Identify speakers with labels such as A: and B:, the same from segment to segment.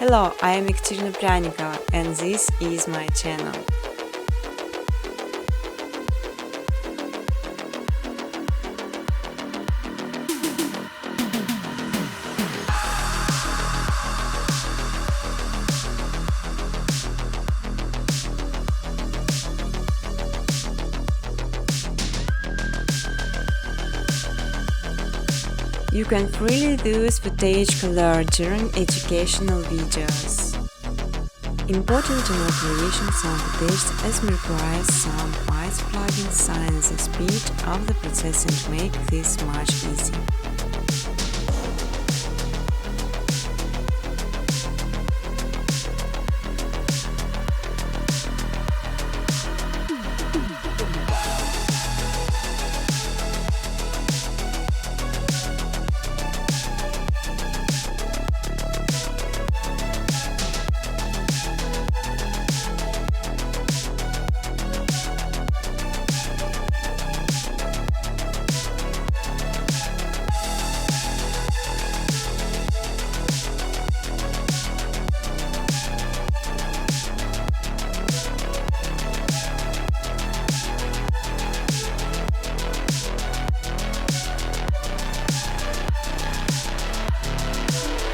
A: Hello, I am Giant Trapcode and this is my channel. You can freely use footage color during educational videos. Important to not creation some footage as requires some wise plugins sign the speed of the processing to make this much easier.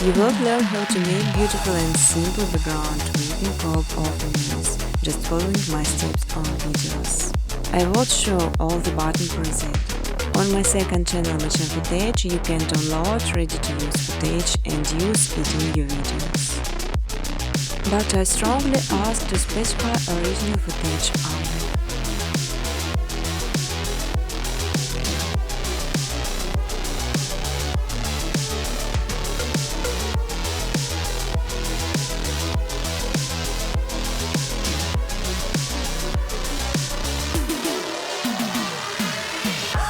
A: You will learn how to make beautiful and simple background with crop openings, just following my steps on videos. I won't show all the button preset. On my second channel Miss Hentai footage you can download ready-to-use footage and use it in your videos. But I strongly ask to specify original footage only.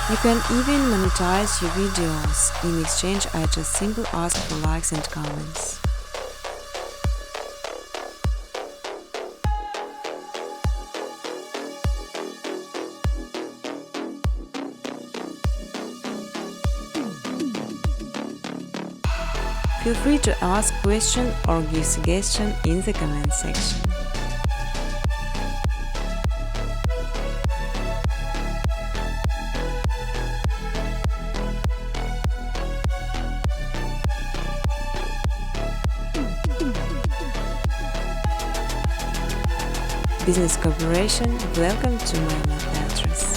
A: You can even monetize your videos. In exchange, I just simply ask for likes and comments. Feel free to ask questions or give suggestions in the comment section. Business cooperation, welcome to my email address.